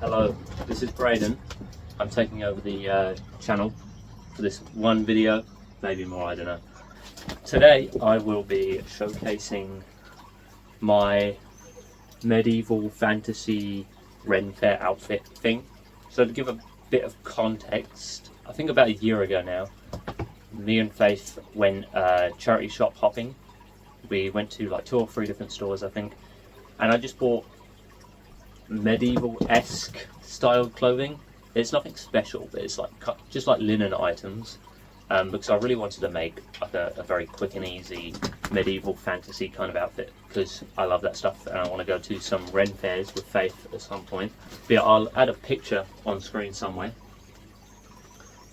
Hello, this is Braden. I'm taking over the channel for this one video, maybe more, I don't know. Today I will be showcasing my medieval fantasy Ren Fair outfit thing. So to give a bit of context, I think about a year ago now, me and Faith went charity shop hopping. We went to like 2 or 3 different stores, I think, and I just bought medieval-esque styled clothing. It's nothing special, but it's like just like linen items, because I really wanted to make like a very quick and easy medieval fantasy kind of outfit, because I love that stuff and I want to go to some Ren fairs with Faith at some point. But yeah, I'll add a picture on screen somewhere,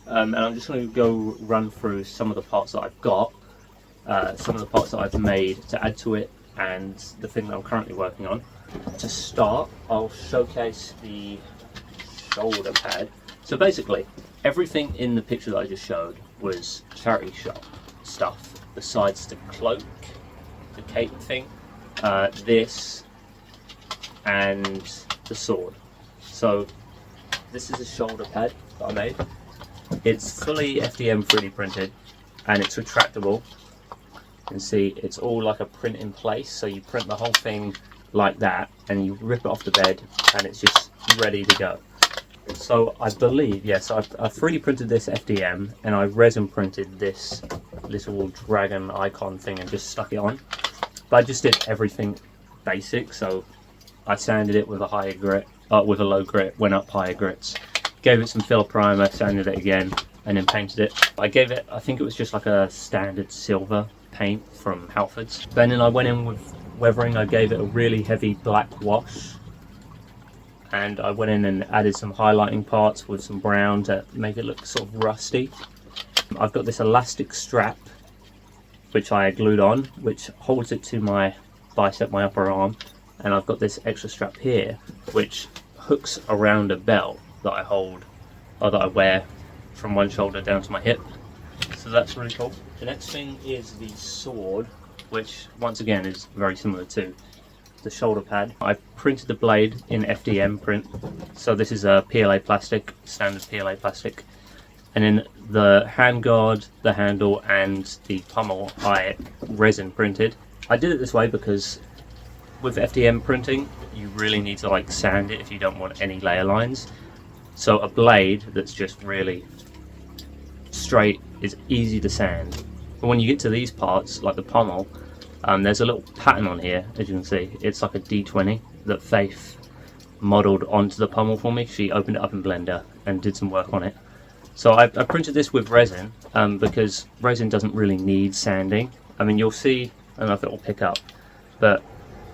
and I'm just going to go run through some of the parts that I've got, some of the parts that I've made to add to it, and the thing that I'm currently working on. To start, I'll showcase the shoulder pad. So basically, everything in the picture that I just showed was charity shop stuff, besides the cloak, the cape thing, this, and the sword. So this is a shoulder pad that I made. It's fully FDM 3D printed, and it's retractable. You can see it's all like a print in place, so you print the whole thing like that and you rip it off the bed and it's just ready to go. So I believe, yes, I 3D printed this FDM and I resin printed this little dragon icon thing and just stuck it on. But I just did everything basic, so I sanded it with a higher grit, with a low grit, went up higher grits, gave it some filler primer, sanded it again, and then painted it. I gave it, I think it was just like a standard silver paint from Halfords. Then I went in with weathering. I gave it a really heavy black wash, and I went in and added some highlighting parts with some brown to make it look sort of rusty. I've got this elastic strap which I glued on, which holds it to my bicep, my upper arm, and I've got this extra strap here which hooks around a belt that I hold, or that I wear from one shoulder down to my hip. So that's really cool. The next thing is the sword, which once again is very similar to the shoulder pad. I printed the blade in FDM print, so this is a PLA plastic, standard PLA plastic, and then the handguard, the handle and the pommel I resin printed. I did it this way because with FDM printing you really need to like sand it if you don't want any layer lines. So a blade that's just really straight is easy to sand. But when you get to these parts, like the pommel, there's a little pattern on here, as you can see. It's like a D20 that Faith modelled onto the pommel for me. She opened it up in Blender and did some work on it. So I printed this with resin, because resin doesn't really need sanding. I mean, you'll see, I don't know if it will pick up, but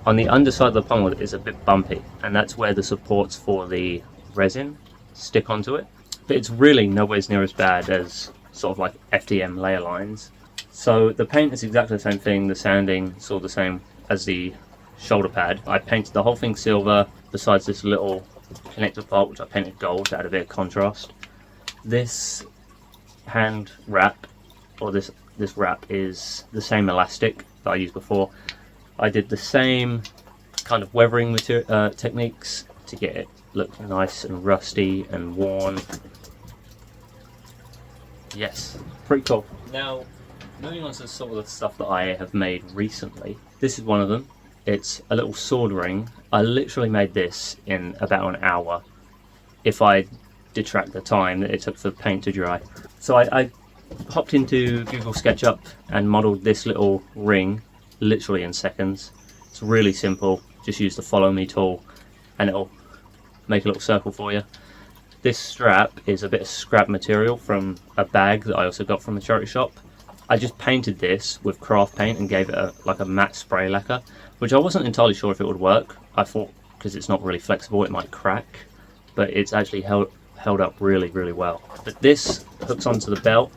on the underside of the pommel it is a bit bumpy, and that's where the supports for the resin stick onto it. But it's really nowhere near as bad as sort of like FDM layer lines. So the paint is exactly the same thing, the sanding is all the same as the shoulder pad. I painted the whole thing silver, besides this little connector part which I painted gold to add a bit of contrast. This hand wrap, or this wrap, is the same elastic that I used before. I did the same kind of weathering techniques to get it look nice and rusty and worn. Yes, pretty cool. Now, moving on to sort of the stuff that I have made recently. This is one of them. It's a little sword ring. I literally made this in about an hour, if I detract the time that it took for the paint to dry. So I hopped into Google SketchUp and modelled this little ring literally in seconds. It's really simple. Just use the follow me tool and it'll make a little circle for you. This strap is a bit of scrap material from a bag that I also got from a charity shop. I just painted this with craft paint and gave it like a matte spray lacquer, which I wasn't entirely sure if it would work. I thought because it's not really flexible it might crack, but it's actually held up really, really well. But this hooks onto the belt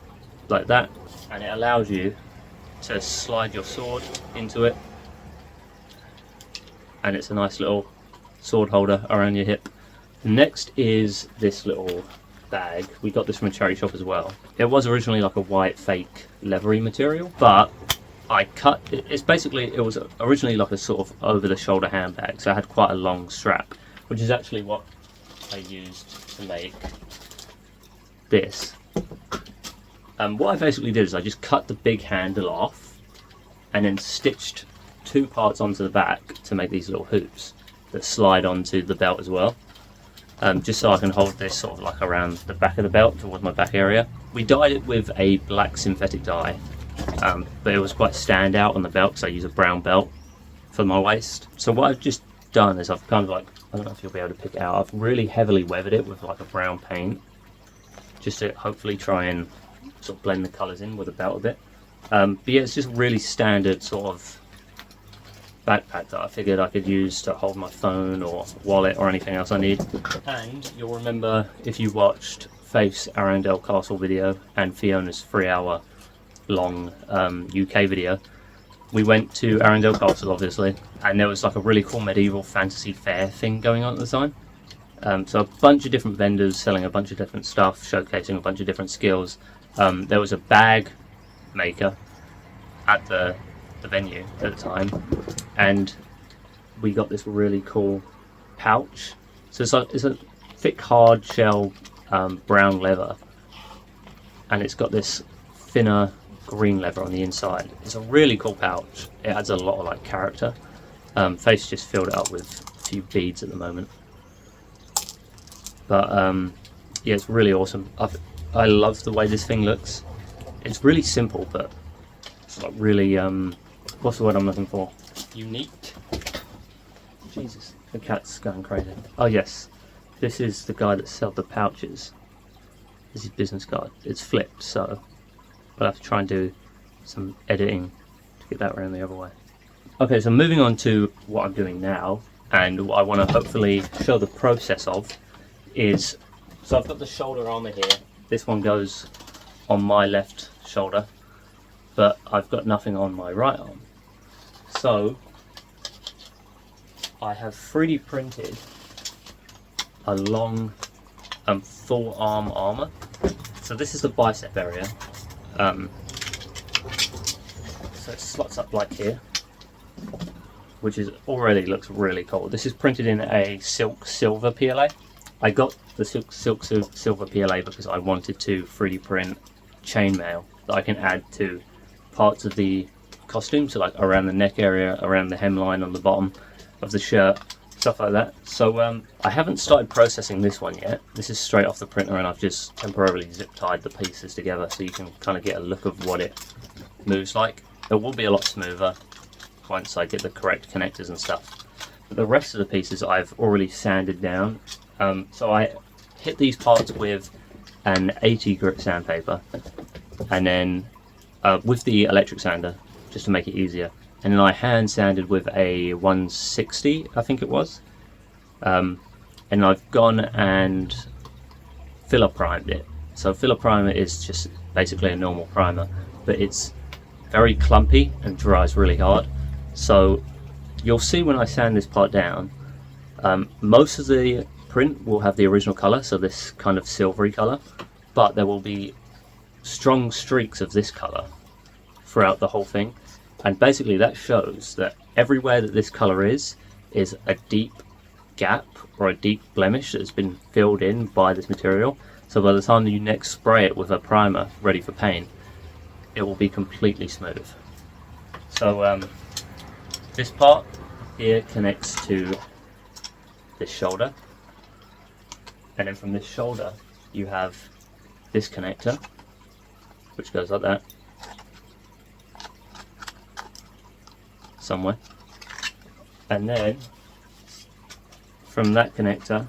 like that, and it allows you to slide your sword into it, and it's a nice little sword holder around your hip. Next is this little bag. We got this from a charity shop as well. It was originally like a white fake leathery material, but I cut it. It was originally like a sort of over the shoulder handbag, so I had quite a long strap, which is actually what I used to make this. What I basically did is I just cut the big handle off and then stitched 2 parts onto the back to make these little hoops that slide onto the belt as well. Just so I can hold this sort of like around the back of the belt towards my back area. We dyed it with a black synthetic dye, but it was quite standout on the belt because I use a brown belt for my waist. So what I've just done is I've kind of like, I don't know if you'll be able to pick it out, I've really heavily weathered it with like a brown paint, just to hopefully try and sort of blend the colours in with the belt a bit. But yeah, it's just really standard sort of backpack that I figured I could use to hold my phone or wallet or anything else I need. And you'll remember if you watched Faith's Arundel Castle video and Fiona's 3-hour long UK video, we went to Arundel Castle obviously, and there was like a really cool medieval fantasy fair thing going on at the time. So a bunch of different vendors selling a bunch of different stuff, showcasing a bunch of different skills. There was a bag maker at the venue at the time, and we got this really cool pouch. So it's a thick hard shell brown leather, and it's got this thinner green leather on the inside. It's a really cool pouch. It adds a lot of like character. Faith's just filled it up with a few beads at the moment, but yeah, it's really awesome. I love the way this thing looks. It's really simple, but it's like really what's the word I'm looking for? Unique. Jesus, the cat's going crazy. Oh yes, this is the guy that sold the pouches. This is his business card. It's flipped, so I'll have to try and do some editing to get that around the other way. Okay, so moving on to what I'm doing now, and what I want to hopefully show the process of is, so I've got the shoulder armour here. This one goes on my left shoulder, but I've got nothing on my right arm. So I have 3D printed a long full arm armour. So this is the bicep area. So it slots up like here, which is already looks really cool. This is printed in a silk silver PLA. I got the silk silver PLA because I wanted to 3D print chainmail that I can add to parts of the costume, so like around the neck area, around the hemline on the bottom of the shirt, stuff like that. So I haven't started processing this one yet. This is straight off the printer, and I've just temporarily zip tied the pieces together so you can kind of get a look of what it moves like. It will be a lot smoother once I get the correct connectors and stuff. But the rest of the pieces I've already sanded down. So I hit these parts with an 80 grit sandpaper, and then with the electric sander, just to make it easier. And then I hand sanded with a 160, I think it was. And I've gone and filler primed it. So filler primer is just basically a normal primer, but it's very clumpy and dries really hard. So you'll see when I sand this part down, most of the print will have the original colour, so this kind of silvery colour, but there will be strong streaks of this colour throughout the whole thing. And basically that shows that everywhere that this colour is a deep gap or a deep blemish that has been filled in by this material. So by the time you next spray it with a primer ready for paint, it will be completely smooth. So this part here connects to this shoulder, and then from this shoulder you have this connector which goes like that somewhere, and then from that connector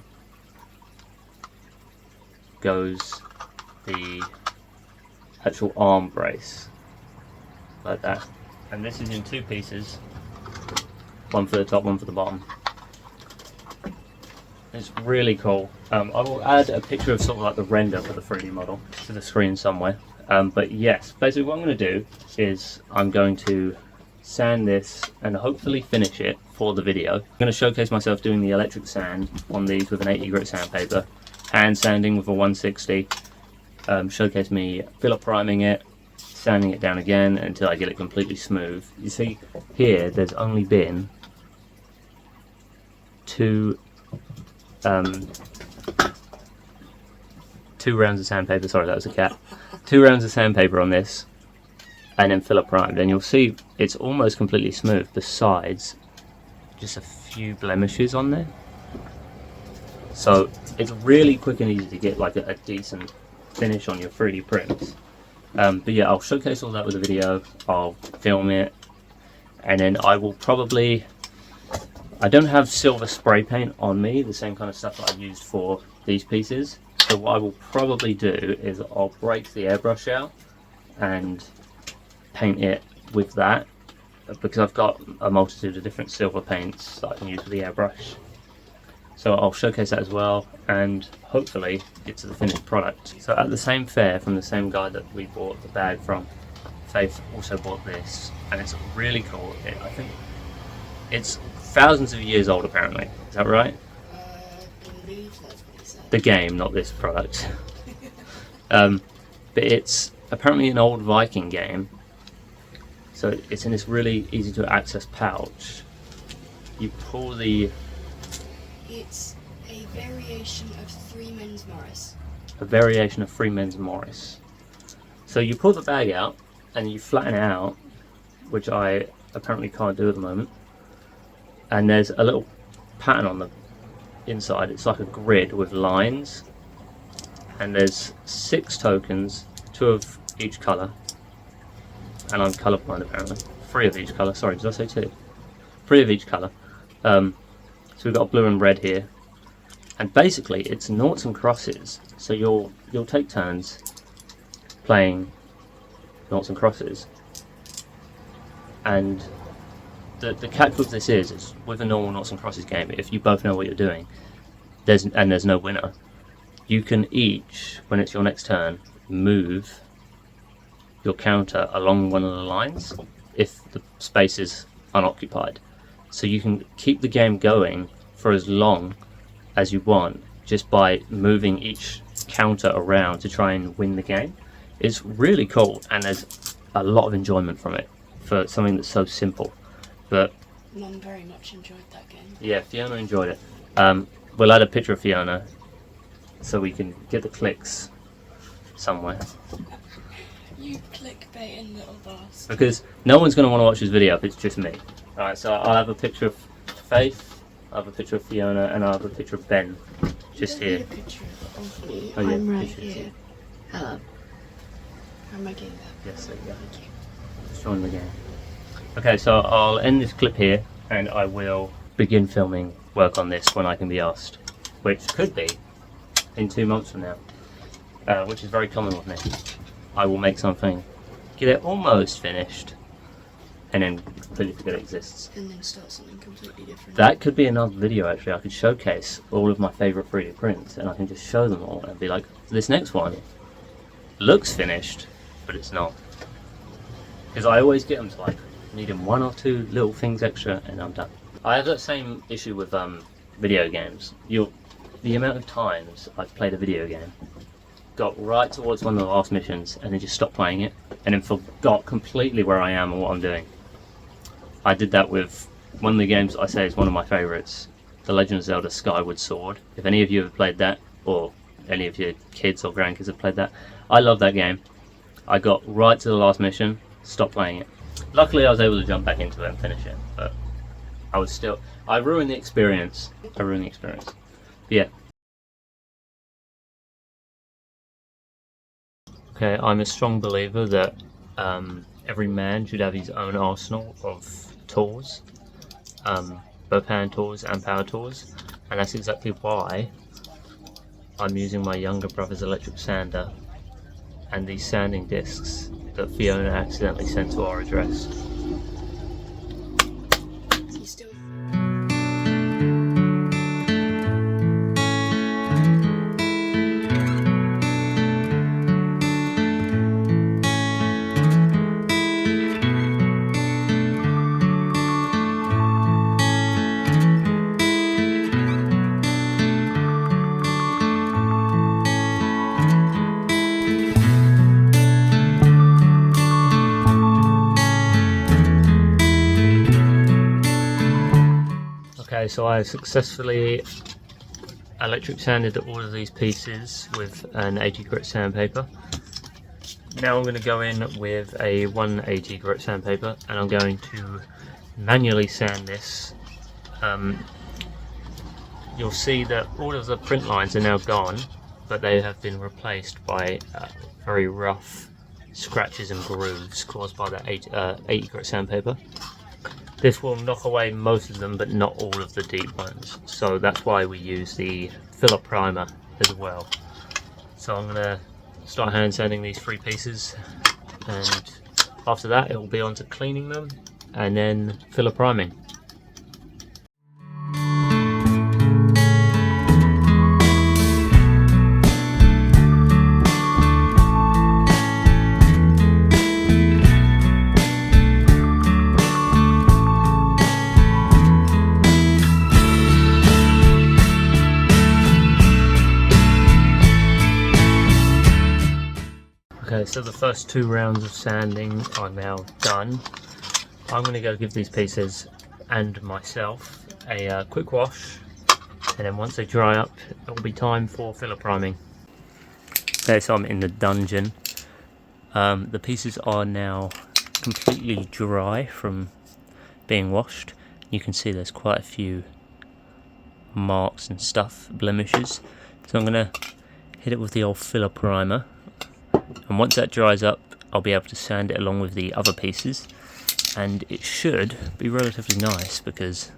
goes the actual arm brace like that. And this is in 2 pieces, one for the top, one for the bottom. It's really cool. I will add a picture of sort of like the render for the 3D model to the screen somewhere. But yes, basically what I'm going to do is I'm going to sand this and hopefully finish it for the video. I'm going to showcase myself doing the electric sand on these with an 80 grit sandpaper, hand sanding with a 160, showcase me filler priming it, sanding it down again until I get it completely smooth. You see here there's only been 2 2 rounds of sandpaper. Sorry, that was a cat. 2 rounds of sandpaper on this, and then fill up primed, and you'll see it's almost completely smooth. Besides, just a few blemishes on there. So it's really quick and easy to get like a decent finish on your 3D prints. But yeah, I'll showcase all that with a video. I'll film it, and then I will probably. I don't have silver spray paint on me, the same kind of stuff that I used for these pieces. So what I will probably do is I'll break the airbrush out and paint it with that, because I've got a multitude of different silver paints that I can use with the airbrush. So I'll showcase that as well, and hopefully get to the finished product. So at the same fair, from the same guy that we bought the bag from, Faith also bought this, and it's really cool. I think it's thousands of years old apparently. Is that right? I believe that's what he said. The game, not this product. But it's apparently an old Viking game. So it's in this really easy to access pouch. You pull the... It's a variation of Freeman's Morris. A variation of Freeman's Morris. So you pull the bag out and you flatten it out, which I apparently can't do at the moment. And there's a little pattern on the inside. It's like a grid with lines, and there's 6 tokens, 2 of each colour, and I'm colourblind apparently. 3 of each colour, sorry, did I say 2? 3 of each colour. So we've got blue and red here, and basically it's noughts and crosses. So you'll take turns playing noughts and crosses, and the catch with this is with a normal noughts and crosses game, if you both know what you're doing, there's no winner, you can each, when it's your next turn, move your counter along one of the lines if the space is unoccupied. So you can keep the game going for as long as you want just by moving each counter around to try and win the game. It's really cool, and there's a lot of enjoyment from it for something that's so simple. But Mum very much enjoyed that game. yeah, Fiona enjoyed it. We'll add a picture of Fiona so we can get the clicks somewhere. You clickbaiting little bastard. Because no one's going to want to watch this video if it's just me. Alright, so I'll have a picture of Faith, I'll have a picture of Fiona, and I'll have a picture of Ben just You don't here. need a picture of me. Oh, yeah, I'm right picture of here. you. Hello. How am I getting that? Yes, there you go. Thank you. Just join the game. Okay, so I'll end this clip here, and I will begin filming work on this when I can be asked, which could be in 2 months from now, which is very common with me. I will make something, get it almost finished, and then completely forget it exists. And then start something completely different. That could be another video actually. I could showcase all of my favourite 3D prints, and I can just show them all and be like, this next one looks finished, but it's not. Because I always get them to like needing 1 or 2 little things extra, and I'm done. I have that same issue with video games. The amount of times I've played a video game, got right towards one of the last missions, and then just stopped playing it, and then forgot completely where I am and what I'm doing. I did that with one of the games I say is one of my favourites, The Legend of Zelda Skyward Sword. If any of you have played that, or any of your kids or grandkids have played that, I love that game. I got right to the last mission, stopped playing it. Luckily I was able to jump back into it and finish it, but I ruined the experience. But yeah. Okay, I'm a strong believer that every man should have his own arsenal of tools, both hand tools and power tools, and that's exactly why I'm using my younger brother's electric sander and these sanding discs that Fiona accidentally sent to our address. You still... Okay, so I successfully electric sanded all of these pieces with an 80 grit sandpaper. Now I'm going to go in with a 180 grit sandpaper and I'm going to manually sand this. You'll see that all of the print lines are now gone, but they have been replaced by very rough scratches and grooves caused by that 80 grit sandpaper. This will knock away most of them, but not all of the deep ones. So that's why we use the filler primer as well. So I'm going to start hand sanding these 3 pieces, and after that it will be on to cleaning them and then filler priming. Okay, so the first 2 rounds of sanding are now done. I'm going to go give these pieces and myself a quick wash, and then once they dry up it will be time for filler priming. Okay, so I'm in the dungeon. The pieces are now completely dry from being washed. You can see there's quite a few marks and stuff, blemishes. So I'm going to hit it with the old filler primer. And once that dries up, I'll be able to sand it along with the other pieces, and it should be relatively nice because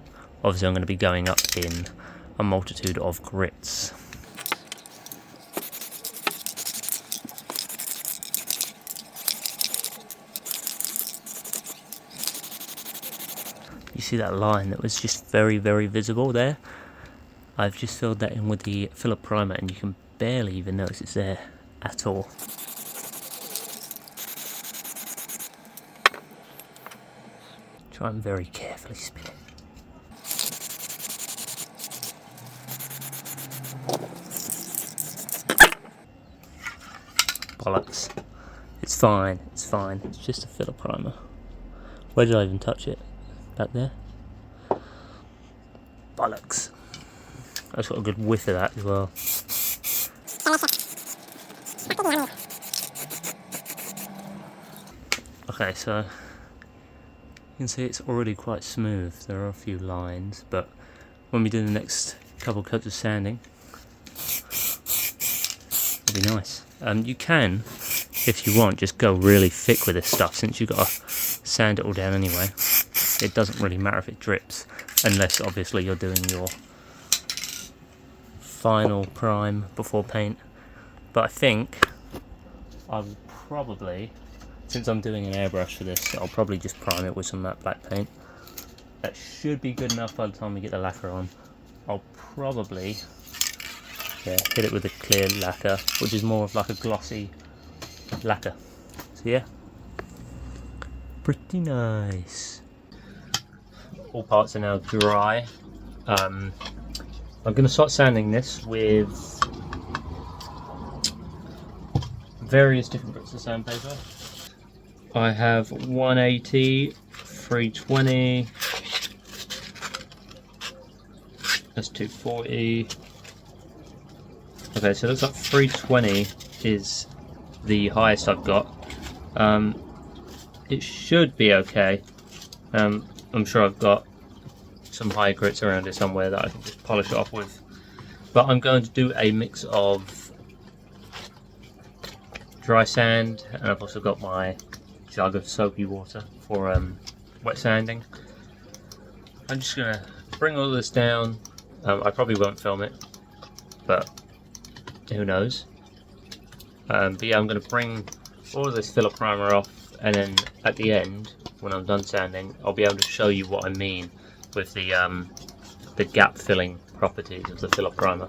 obviously I'm going to be going up in a multitude of grits. You see that line that was just very visible there? I've just filled that in with the filler primer and you can barely even notice it's there at all. Try and very carefully spin it. Bollocks. It's fine, it's fine. It's just a filler primer. Where did I even touch it? Back there? Bollocks. I've got a good whiff of that as well. Okay, so you can see it's already quite smooth. There are a few lines, but when we do the next couple coats of sanding, it'll be nice. You can, if you want, just go really thick with this stuff, since you've got to sand it all down anyway. It doesn't really matter if it drips, unless obviously you're doing your final prime before paint. But I think I will probably, since I'm doing an airbrush for this, I'll probably just prime it with some matte black paint. That should be good enough by the time we get the lacquer on. I'll probably hit it with a clear lacquer, which is more of like a glossy lacquer. So yeah, pretty nice. All parts are now dry. I'm going to start sanding this with various different bits of sandpaper. I have 180, 320, that's 240. Okay, so it looks like 320 is the highest I've got. It should be okay. I'm sure I've got some high grits around here somewhere that I can just polish it off with. But I'm going to do a mix of dry sand, and I've also got my jug of soapy water for wet sanding. I'm just going to bring all this down. I probably won't film it, but who knows. But yeah, I'm going to bring all of this filler primer off, and then at the end, when I'm done sanding, I'll be able to show you what I mean with the gap filling properties of the filler primer.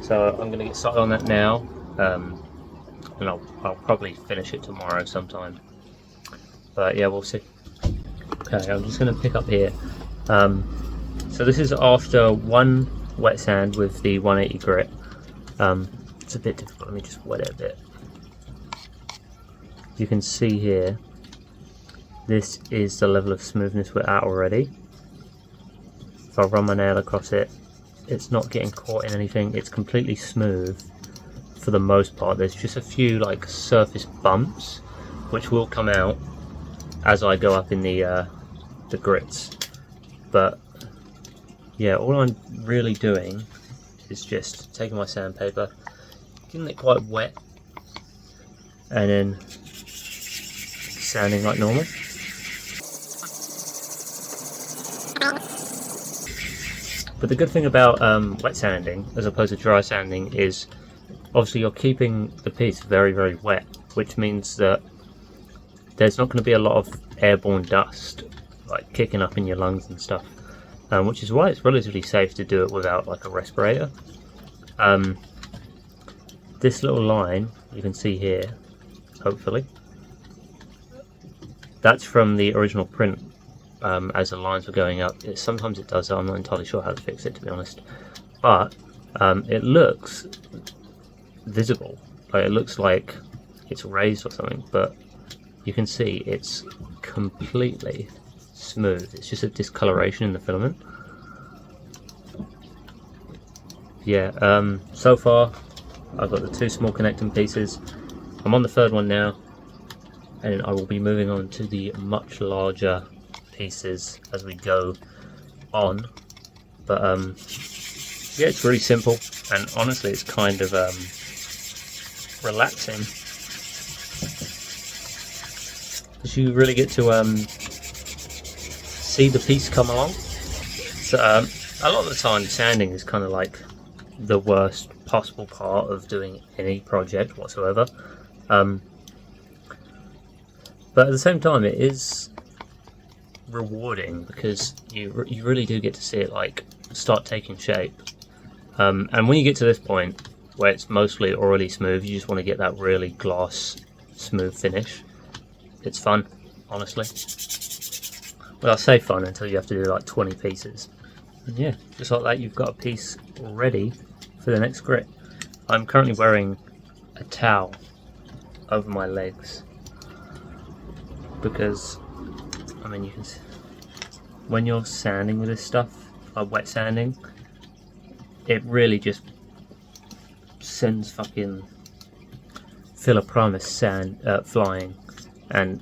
So I'm going to get started on that now, and I'll probably finish it tomorrow sometime. But yeah, we'll see. Okay, I'm just going to pick up here. So this is after one wet sand with the 180 grit. It's a bit difficult, let me just wet it a bit. You can see here, this is the level of smoothness we're at already. If I run my nail across it, it's not getting caught in anything. It's completely smooth for the most part. There's just a few like surface bumps which will come out as I go up in the grits, but yeah, all I'm really doing is just taking my sandpaper, getting it quite wet, and then sanding like normal. But the good thing about wet sanding as opposed to dry sanding is obviously you're keeping the piece very, very wet, which means that there's not going to be a lot of airborne dust like kicking up in your lungs and stuff, which is why it's relatively safe to do it without like a respirator. This little line you can see here, hopefully, that's from the original print. As the lines were going up, sometimes it does. I'm not entirely sure how to fix it, to be honest, but it looks visible, like it looks like it's raised or something, but you can see it's completely smooth. It's just a discoloration in the filament. Yeah, so far I've got the 2 small connecting pieces. I'm on the 3rd one now, and I will be moving on to the much larger pieces as we go on. But yeah, it's really simple, and honestly it's kind of relaxing, because you really get to see the piece come along. So a lot of the time sanding is kind of like the worst possible part of doing any project whatsoever, but at the same time it is rewarding, because you really do get to see it like start taking shape, and when you get to this point where it's mostly already smooth, you just want to get that really gloss smooth finish. It's fun, honestly. Well, I say fun until you have to do like 20 pieces, and yeah, just like that you've got a piece ready for the next grit. I'm currently wearing a towel over my legs because, I mean, you can see, when you're sanding with this stuff, wet sanding, it really just sends fucking filler primus sand flying, and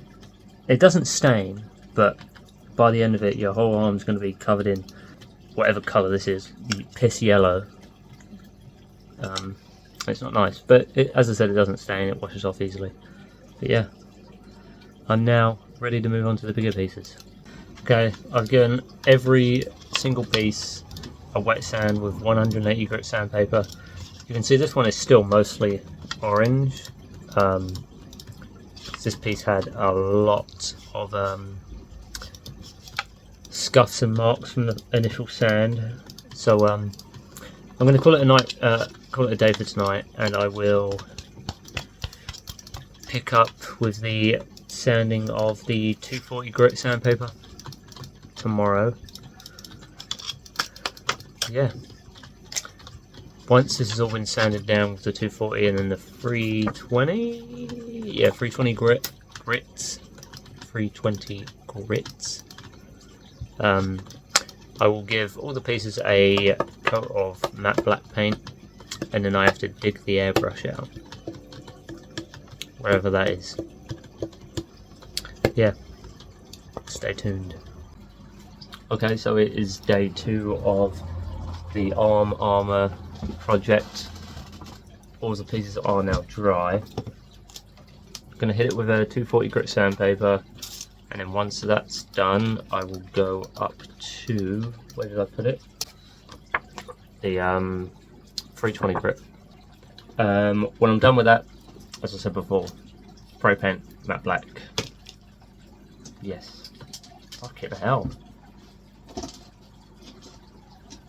it doesn't stain, but by the end of it your whole arm's going to be covered in whatever colour this is, piss yellow. It's not nice, but as I said, it doesn't stain, it washes off easily. But yeah, I'm now ready to move on to the bigger pieces. Okay, I've given every single piece a wet sand with 180 grit sandpaper. You can see this one is still mostly orange. This piece had a lot of scuffs and marks from the initial sand, so I'm going to call it a night, call it a day for tonight, and I will pick up with the sanding of the 240 grit sandpaper tomorrow. Yeah, once this has all been sanded down with the 240 and then the 320, yeah, 320 grits, 320 grits, I will give all the pieces a coat of matte black paint, and then I have to dig the airbrush out, wherever that is. Yeah, stay tuned. Okay, so it is day 2 of the Armour project. All the pieces are now dry. I'm going to hit it with a 240 grit sandpaper, and then once that's done I will go up to, where did I put it? The 320 grit. When I'm done with that, as I said before, spray paint matte black. Yes. Fucking hell.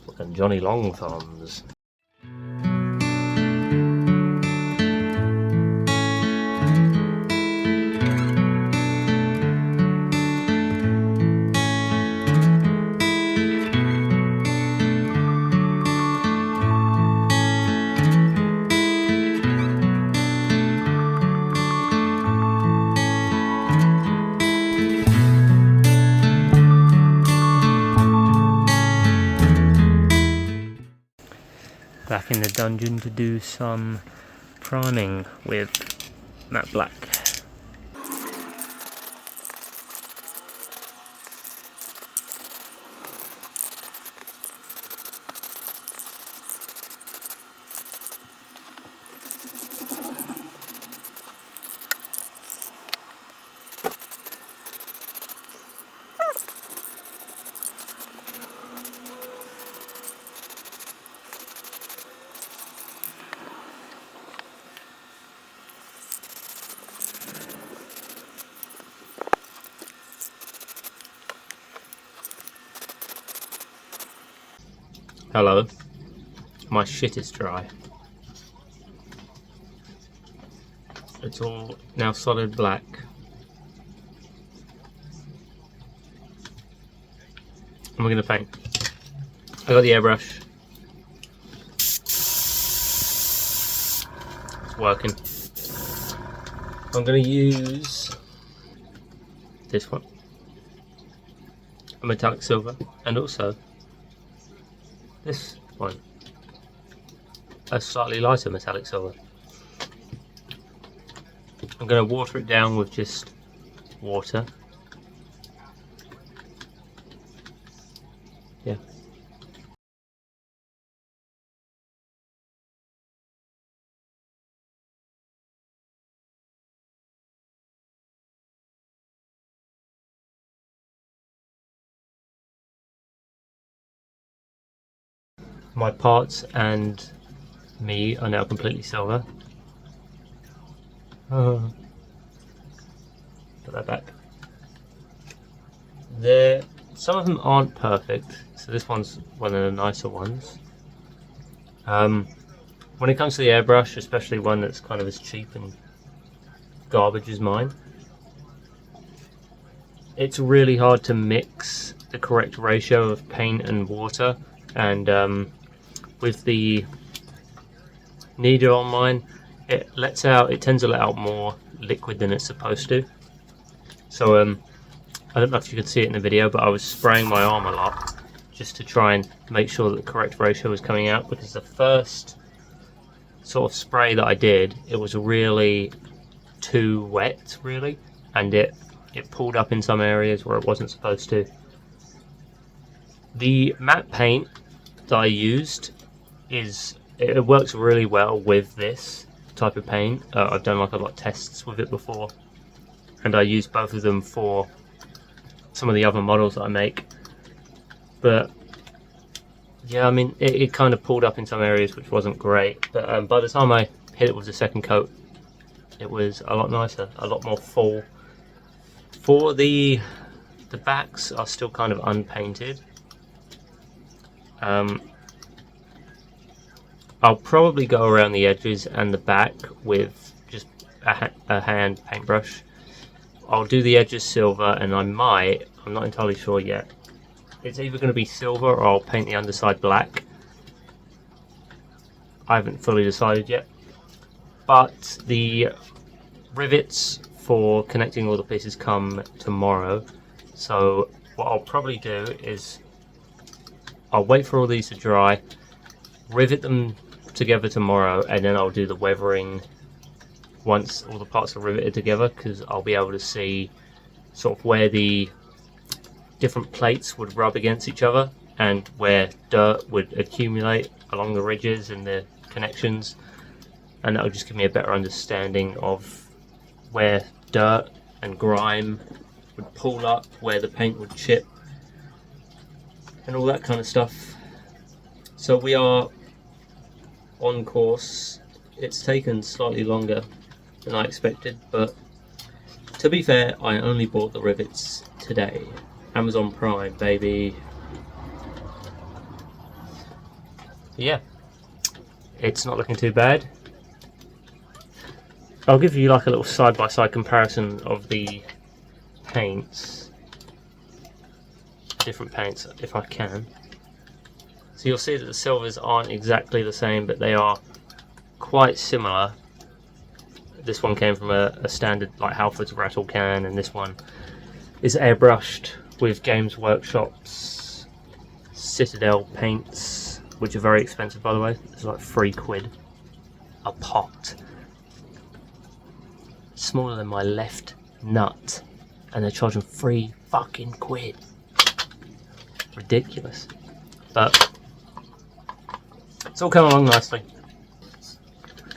Fucking Johnny Longthumbs. back in the dungeon to do some priming with matte black. Hello, my shit is dry. It's all now solid black. And we're gonna paint. I got the airbrush. It's working. I'm gonna use this one, a metallic silver, and also this one, a slightly lighter metallic silver. I'm going to water it down with just water. Yeah. My parts and me are now completely silver. Put that back. Some of them aren't perfect, so this one's one of the nicer ones. When it comes to the airbrush, especially one that's kind of as cheap and garbage as mine, it's really hard to mix the correct ratio of paint and water, and with the needle on mine, it tends to let out more liquid than it's supposed to. So I don't know if you could see it in the video, but I was spraying my arm a lot just to try and make sure that the correct ratio was coming out, because the first sort of spray that I did, it was really too wet, really, and it pulled up in some areas where it wasn't supposed to. The matte paint that I used it works really well with this type of paint. I've done like a lot of tests with it before, and I use both of them for some of the other models that I make. But yeah, I mean, it kind of pulled up in some areas which wasn't great, but by the time I hit it with the second coat, it was a lot nicer, a lot more full. For the backs are still kind of unpainted. I'll probably go around the edges and the back with just a hand paintbrush. I'll do the edges silver, and I'm not entirely sure yet. It's either going to be silver or I'll paint the underside black. I haven't fully decided yet. But the rivets for connecting all the pieces come tomorrow. So what I'll probably do is I'll wait for all these to dry, rivet them together tomorrow, and then I'll do the weathering once all the parts are riveted together, because I'll be able to see sort of where the different plates would rub against each other and where dirt would accumulate along the ridges and the connections, and that will just give me a better understanding of where dirt and grime would pull up, where the paint would chip, and all that kind of stuff. So we are on course. It's taken slightly longer than I expected, but to be fair, I only bought the rivets today. Amazon Prime, baby. Yeah, it's not looking too bad. I'll give you like a little side-by-side comparison of the paints, different paints, if I can. So you'll see that the silvers aren't exactly the same, but they are quite similar. This one came from a standard like Halford's rattle can, and this one is airbrushed with Games Workshop's Citadel paints, which are very expensive by the way. It's like £3 a pot. Smaller than my left nut, and they're charging £3 ridiculous. But it's all coming along nicely.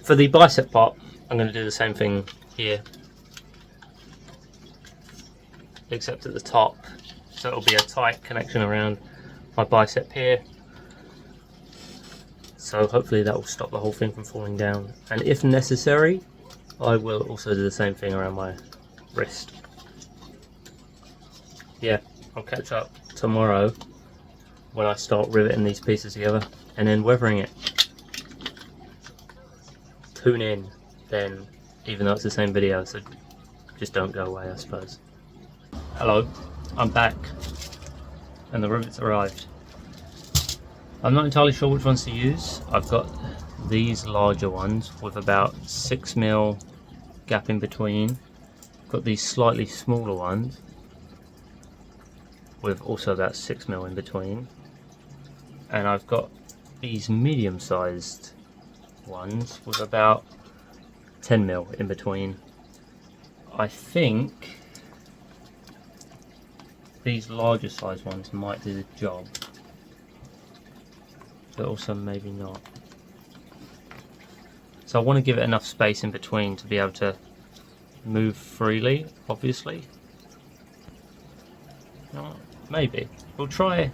For the bicep pot, I'm going to do the same thing here, except at the top, so it'll be a tight connection around my bicep here, so hopefully that will stop the whole thing from falling down. And if necessary, I will also do the same thing around my wrist. Yeah, I'll catch up tomorrow when I start riveting these pieces together and then weathering it. Tune in then, even though it's the same video, so just don't go away, I suppose. Hello, I'm back and the rivets arrived. I'm not entirely sure which ones to use. I've got these larger ones with about 6mm gap in between. I've got these slightly smaller ones with also about 6mm in between. And I've got these medium-sized ones with about 10mm in between. I think these larger size ones might do the job, but also maybe not. So I want to give it enough space in between to be able to move freely, obviously. Maybe. We'll try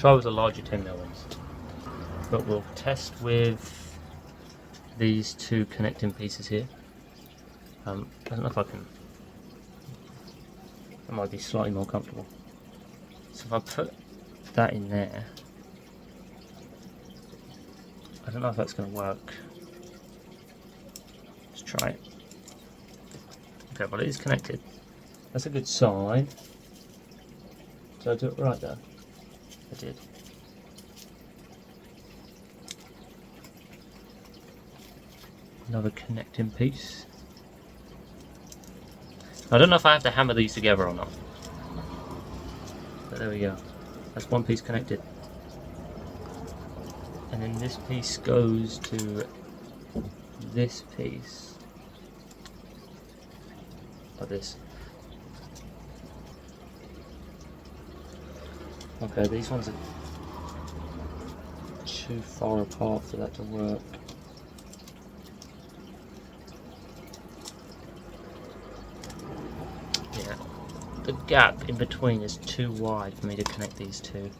with the larger 10mm ones. But we'll test with these two connecting pieces here. I don't know if I can. That might be slightly more comfortable. So if I put that in there, I don't know if that's going to work. Let's try it. Okay, well it is connected. That's a good sign. Did I do it right there? I did. Another connecting piece. I don't know if I have to hammer these together or not. But there we go. That's one piece connected. And then this piece goes to this piece. Like this. Okay, these ones are too far apart for that to work. Yeah, the gap in between is too wide for me to connect these two,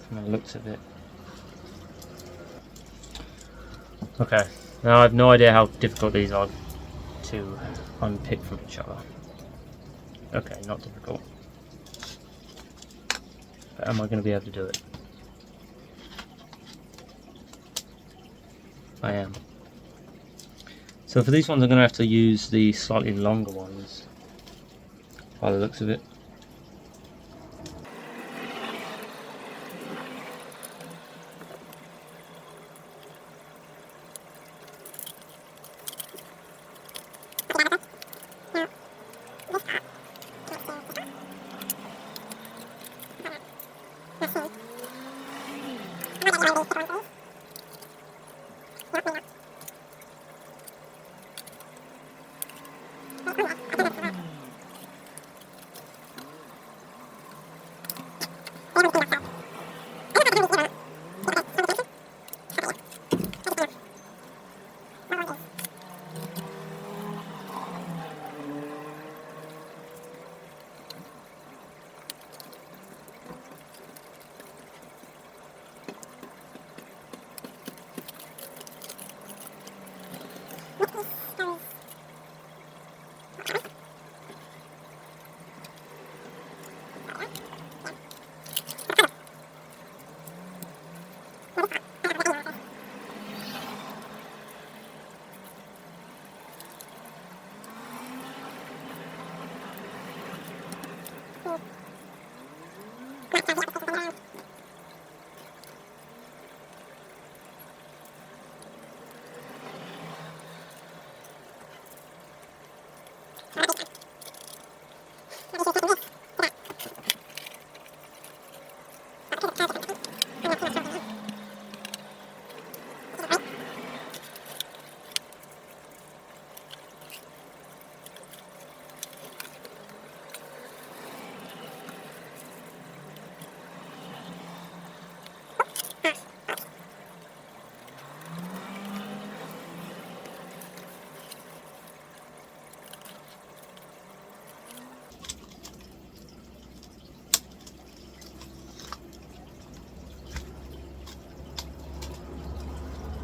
from the looks of it. Okay, now I have no idea how difficult these are to unpick from each other. Okay, not difficult. But am I going to be able to do it? I am. So for these ones I'm going to have to use the slightly longer ones, by the looks of it.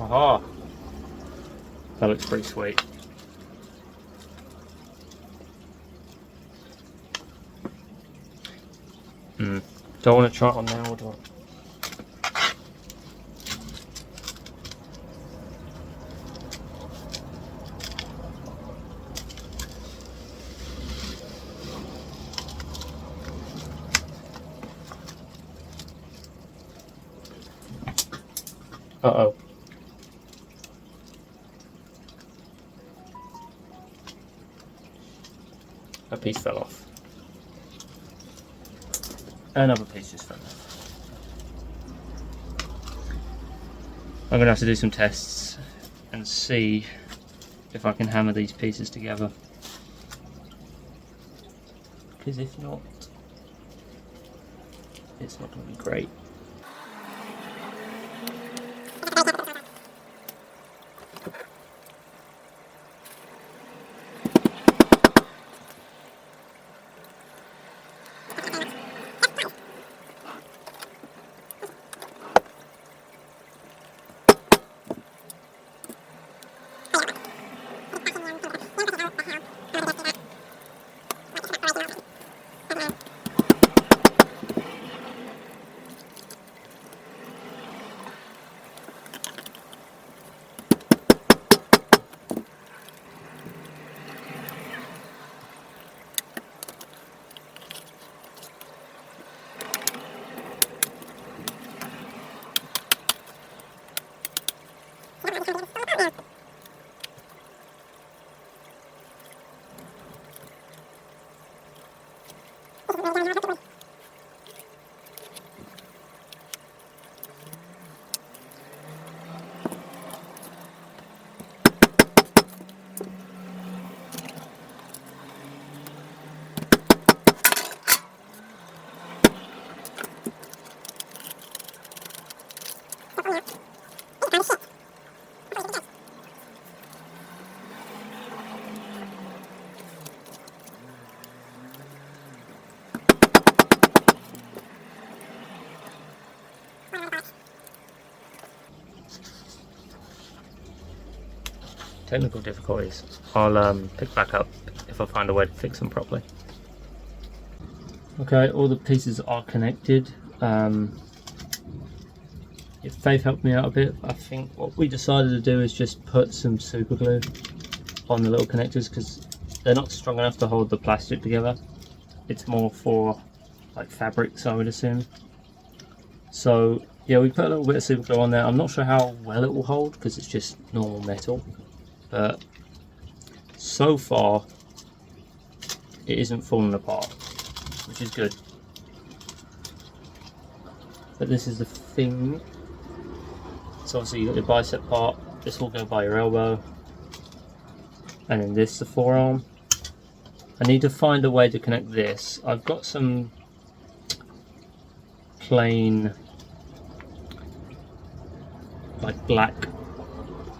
Aha! That looks pretty sweet. Do I want to try it on now or do I? Uh-oh. A piece fell off. Another piece just fell off. I'm going to have to do some tests and see if I can hammer these pieces together. Because if not, it's not going to be great. Technical difficulties. I'll pick back up if I find a way to fix them properly. Okay, all the pieces are connected. Faith helped me out a bit. I think what we decided to do is just put some super glue on the little connectors because they're not strong enough to hold the plastic together. It's more for like fabrics, I would assume. So yeah, we put a little bit of super glue on there. I'm not sure how well it will hold because it's just normal metal, but so far it isn't falling apart, which is good. But this is the thing. So obviously you got your bicep part, this will go by your elbow, and then this the forearm. I need to find a way to connect this. I've got some plain like black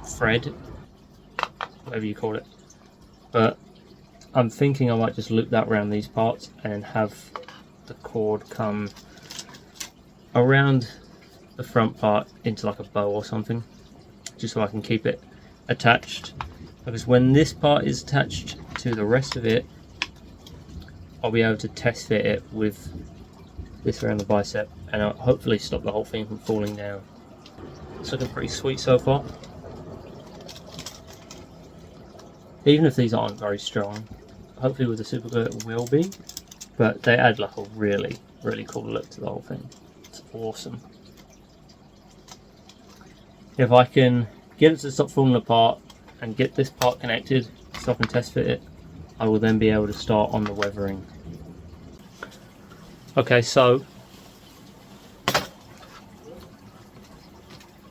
thread, whatever you call it, but I'm thinking I might just loop that around these parts and then have the cord come around the front part into like a bow or something, just so I can keep it attached, because when this part is attached to the rest of it, I'll be able to test fit it with this around the bicep and I'll hopefully stop the whole thing from falling down. It's looking pretty sweet so far. Even if these aren't very strong, hopefully with the super glue it will be, but they add like a really cool look to the whole thing. It's awesome. If I can get it to stop falling apart and get this part connected so I can test fit it, I will then be able to start on the weathering. Okay, so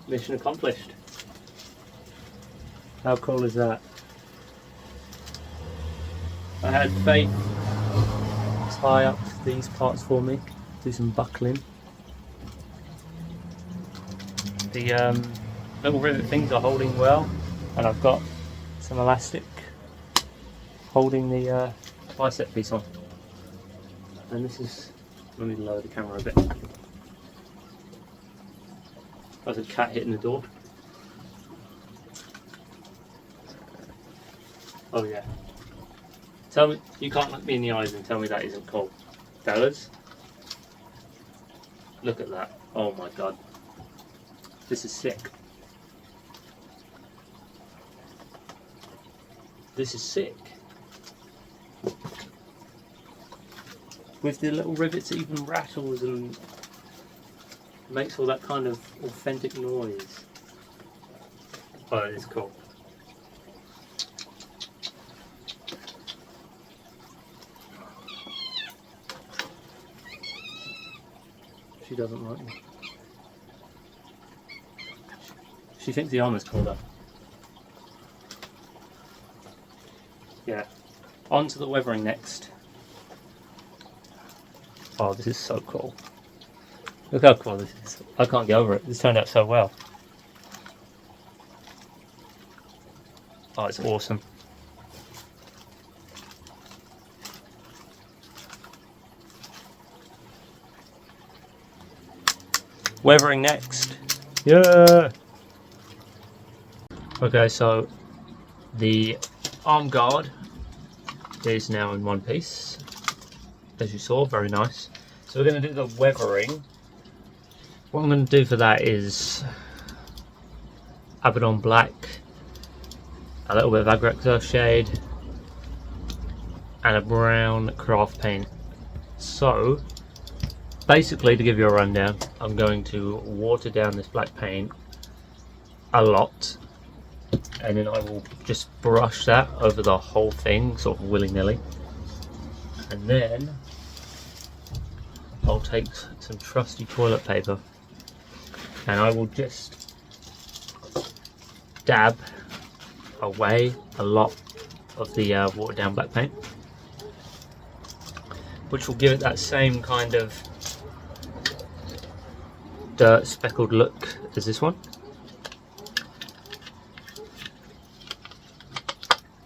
mission accomplished. How cool is that? I had Faith tie up these parts for me, do some buckling. The little rivet things are holding well, and I've got some elastic holding the bicep piece on. And this is, let me lower the camera a bit. There's a cat hitting the door. Oh yeah. Tell me, you can't look me in the eyes and tell me that isn't cool. Fellas, look at that. Oh my god. This is sick. This is sick. With the little rivets, it even rattles and makes all that kind of authentic noise. Oh, it's cool. She doesn't like me. She thinks the armour's cooler. Yeah. On to the weathering next. Oh, this is so cool. Look how cool this is. I can't get over it. This turned out so well. Oh, it's awesome. Weathering next. Yeah! Okay, so the arm guard is now in one piece, as you saw, very nice. So we're going to do the weathering. What I'm going to do for that is Abaddon black, a little bit of Agrexo shade, and a brown craft paint. So basically, to give you a rundown, I'm going to water down this black paint a lot, and then I will just brush that over the whole thing, sort of willy-nilly. And then I'll take some trusty toilet paper and I will just dab away a lot of the watered down black paint, which will give it that same kind of dirt speckled look as this one.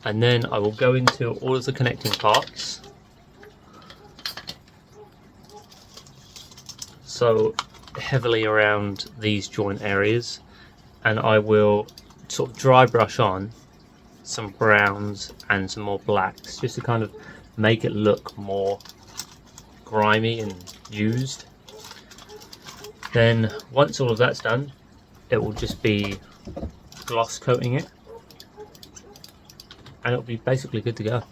And then I will go into all of the connecting parts. So heavily around these joint areas, and I will sort of dry brush on some browns and some more blacks just to kind of make it look more grimy and used. Then once all of that's done, it will just be gloss coating it, and it'll be basically good to go.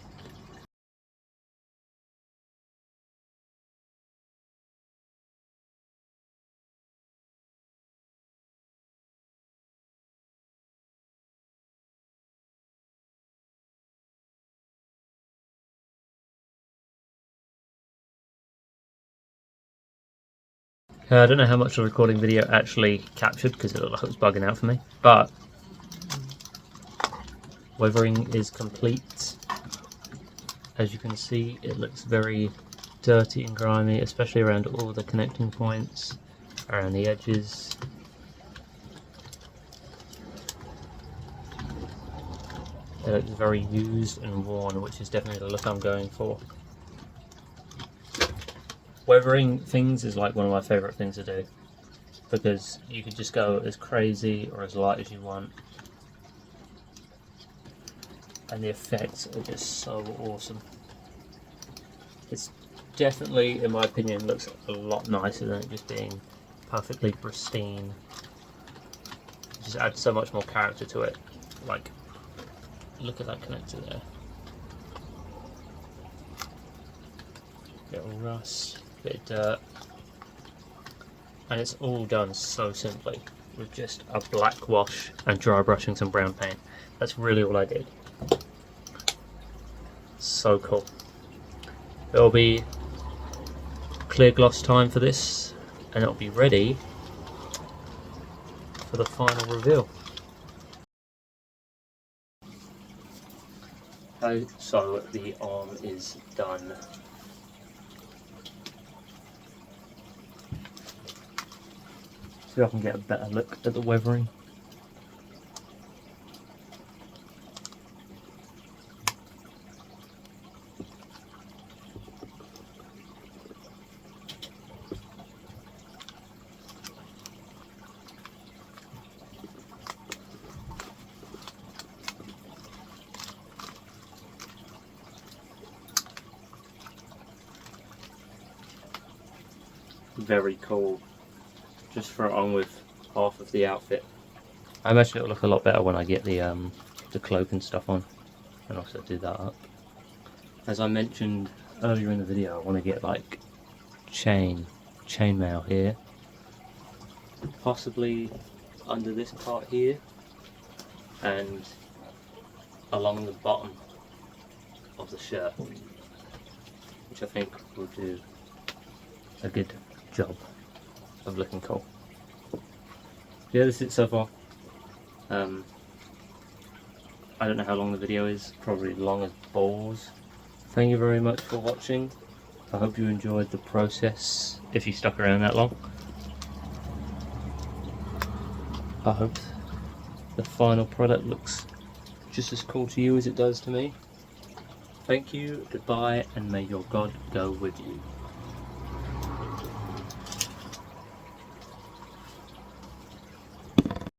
I don't know how much the recording video actually captured because it looked like it was bugging out for me, but weathering is complete. As you can see, it looks very dirty and grimy, especially around all the connecting points, around the edges. It looks very used and worn, which is definitely the look I'm going for. Weathering things is like one of my favourite things to do, because you can just go as crazy or as light as you want, and the effects are just so awesome. It's definitely, in my opinion, looks a lot nicer than it just being perfectly pristine. It just adds so much more character to it. Like, look at that connector there. Bit of rust, bit of dirt, and it's all done so simply with just a black wash and dry brushing some brown paint. That's really all I did. So cool. There'll be clear gloss time for this, and it'll be ready for the final reveal. Okay, so the arm is done. See if I can get a better look at the weathering. very cool. Just throw it on with half of the outfit. I imagine it'll look a lot better when I get the cloak and stuff on, and also do that up. As I mentioned earlier in the video, I want to get like chainmail here, possibly under this part here, and along the bottom of the shirt, which I think will do a good job of looking cool. Yeah, this is it so far. I don't know how long the video is, probably long as balls. Thank you very much for watching. I hope you enjoyed the process, if you stuck around that long. I hope the final product looks just as cool to you as it does to me. Thank you, goodbye, and may your God go with you.